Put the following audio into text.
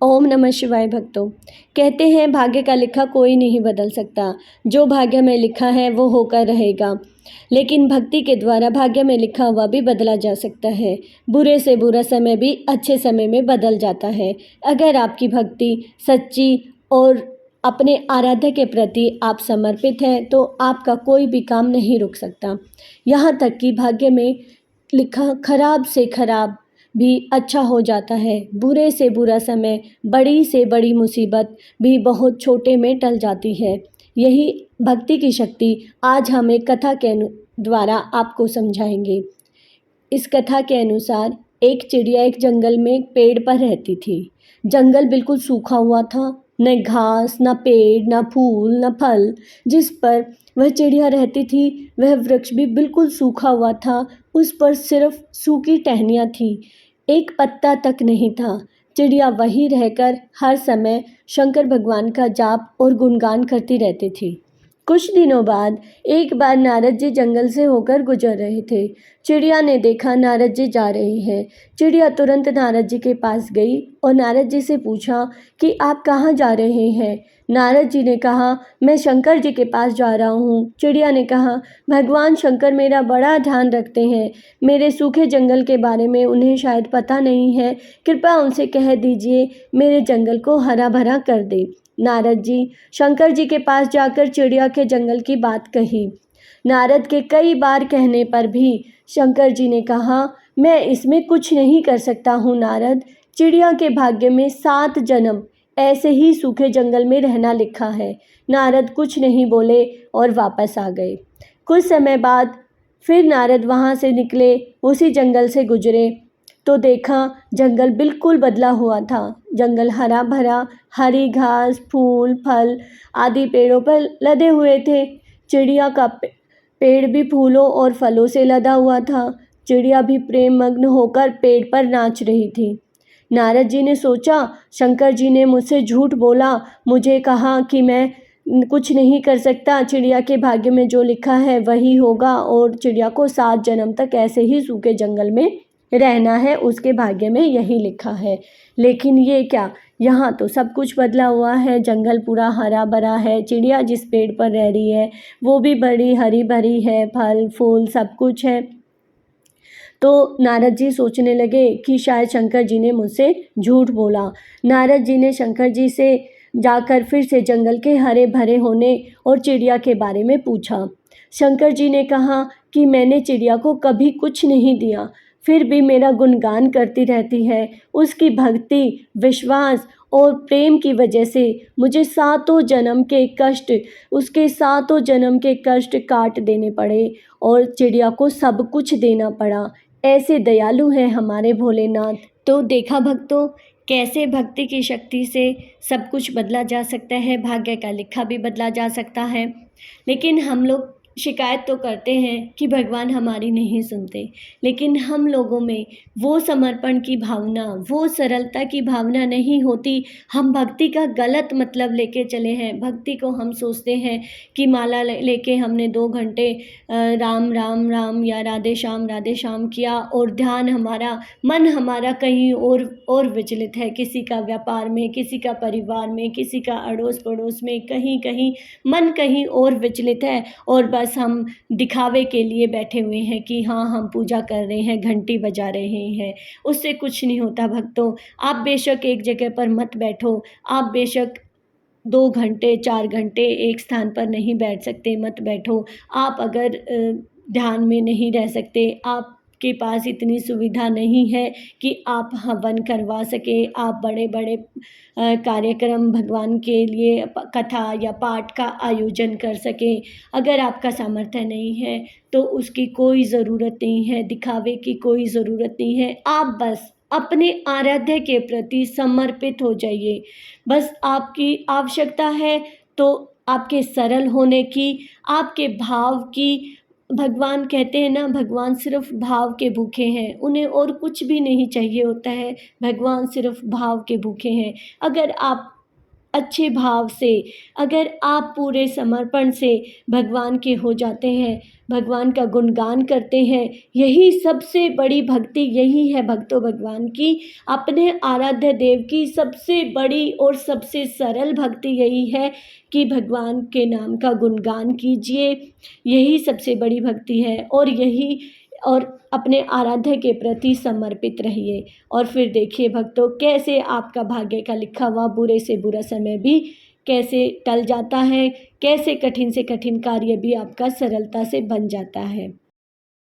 ओम नमः शिवाय भक्तों। कहते हैं भाग्य का लिखा कोई नहीं बदल सकता। जो भाग्य में लिखा है वो होकर रहेगा। लेकिन भक्ति के द्वारा भाग्य में लिखा हुआ भी बदला जा सकता है। बुरे से बुरा समय भी अच्छे समय में बदल जाता है। अगर आपकी भक्ति सच्ची और अपने आराध्य के प्रति आप समर्पित हैं तो आपका कोई भी काम नहीं रुक सकता। यहाँ तक कि भाग्य में लिखा खराब से खराब भी अच्छा हो जाता है। बुरे से बुरा समय, बड़ी से बड़ी मुसीबत भी बहुत छोटे में टल जाती है। यही भक्ति की शक्ति आज हम एक कथा के द्वारा आपको समझाएंगे। इस कथा के अनुसार एक चिड़िया एक जंगल में एक पेड़ पर रहती थी। जंगल बिल्कुल सूखा हुआ था, न घास, न पेड़, न फूल, न फल। जिस पर वह चिड़िया रहती थी वह वृक्ष भी बिल्कुल सूखा हुआ था। उस पर सिर्फ सूखी टहनियाँ थीं, एक पत्ता तक नहीं था। चिड़िया वहीं रहकर हर समय शंकर भगवान का जाप और गुणगान करती रहती थी। कुछ दिनों बाद एक बार नारद जी जंगल से होकर गुजर रहे थे। चिड़िया ने देखा नारद जी जा रहे हैं। चिड़िया तुरंत नारद जी के पास गई और नारद जी से पूछा कि आप कहाँ जा रहे हैं। नारद जी ने कहा, मैं शंकर जी के पास जा रहा हूँ। चिड़िया ने कहा, भगवान शंकर मेरा बड़ा ध्यान रखते हैं। मेरे सूखे जंगल के बारे में उन्हें शायद पता नहीं है। कृपया उनसे कह दीजिए मेरे जंगल को हरा भरा कर दे। नारद जी शंकर जी के पास जाकर चिड़िया के जंगल की बात कही। नारद के कई बार कहने पर भी शंकर जी ने कहा, मैं इसमें कुछ नहीं कर सकता हूँ नारद। चिड़िया के भाग्य में 7 जन्म ऐसे ही सूखे जंगल में रहना लिखा है। नारद कुछ नहीं बोले और वापस आ गए। कुछ समय बाद फिर नारद वहाँ से निकले, उसी जंगल से गुजरे तो देखा जंगल बिल्कुल बदला हुआ था। जंगल हरा भरा, हरी घास, फूल, फल आदि पेड़ों पर लदे हुए थे। चिड़िया का पेड़ भी फूलों और फलों से लदा हुआ था। चिड़िया भी प्रेम मग्न होकर पेड़ पर नाच रही थी। नारद जी ने सोचा, शंकर जी ने मुझसे झूठ बोला, मुझे कहा कि मैं कुछ नहीं कर सकता। चिड़िया के भाग्य में जो लिखा है वही होगा और चिड़िया को 7 जन्म तक ऐसे ही सूखे जंगल में रहना है, उसके भाग्य में यही लिखा है। लेकिन ये क्या, यहाँ तो सब कुछ बदला हुआ है। जंगल पूरा हरा भरा है। चिड़िया जिस पेड़ पर रह रही है वो भी बड़ी हरी भरी है, फल फूल सब कुछ है। तो नारद जी सोचने लगे कि शायद शंकर जी ने मुझसे झूठ बोला। नारद जी ने शंकर जी से जाकर फिर से जंगल के हरे भरे होने और चिड़िया के बारे में पूछा। शंकर जी ने कहा कि मैंने चिड़िया को कभी कुछ नहीं दिया, फिर भी मेरा गुणगान करती रहती है। उसकी भक्ति, विश्वास और प्रेम की वजह से मुझे 7 जन्म के कष्ट, उसके 7 जन्म के कष्ट काट देने पड़े और चिड़िया को सब कुछ देना पड़ा। ऐसे दयालु हैं हमारे भोलेनाथ। तो देखा भक्तों, कैसे भक्ति की शक्ति से सब कुछ बदला जा सकता है, भाग्य का लिखा भी बदला जा सकता है। लेकिन हम लोग शिकायत तो करते हैं कि भगवान हमारी नहीं सुनते, लेकिन हम लोगों में वो समर्पण की भावना, वो सरलता की भावना नहीं होती। हम भक्ति का गलत मतलब लेके चले हैं। भक्ति को हम सोचते हैं कि माला लेके हमने 2 घंटे राम राम राम या राधे श्याम किया और ध्यान हमारा, मन हमारा कहीं और विचलित है। किसी का व्यापार में, किसी का परिवार में, किसी का अड़ोस पड़ोस में, कहीं कहीं मन कहीं और विचलित है और बस हम दिखावे के लिए बैठे हुए हैं कि हाँ हम पूजा कर रहे हैं, घंटी बजा रहे हैं। उससे कुछ नहीं होता भक्तों। आप बेशक एक जगह पर मत बैठो, आप बेशक 2 घंटे 4 घंटे एक स्थान पर नहीं बैठ सकते, मत बैठो। आप अगर ध्यान में नहीं रह सकते, आपके पास इतनी सुविधा नहीं है कि आप हवन करवा सके, आप बड़े बड़े कार्यक्रम भगवान के लिए कथा या पाठ का आयोजन कर सकें, अगर आपका सामर्थ्य नहीं है तो उसकी कोई ज़रूरत नहीं है, दिखावे की कोई ज़रूरत नहीं है। आप बस अपने आराध्य के प्रति समर्पित हो जाइए। बस आपकी आवश्यकता है तो आपके सरल होने की, आपके भाव की। भगवान कहते हैं ना, भगवान सिर्फ भाव के भूखे हैं, उन्हें और कुछ भी नहीं चाहिए होता है। भगवान सिर्फ भाव के भूखे हैं। अगर आप अच्छे भाव से, अगर आप पूरे समर्पण से भगवान के हो जाते हैं, भगवान का गुणगान करते हैं, यही सबसे बड़ी भक्ति, यही है भक्तों भगवान की, अपने आराध्य देव की सबसे बड़ी और सबसे सरल भक्ति यही है कि भगवान के नाम का गुणगान कीजिए। यही सबसे बड़ी भक्ति है और अपने आराध्य के प्रति समर्पित रहिए। और फिर देखिए भक्तों, कैसे आपका भाग्य का लिखा हुआ बुरे से बुरा समय भी कैसे टल जाता है, कैसे कठिन से कठिन कार्य भी आपका सरलता से बन जाता है।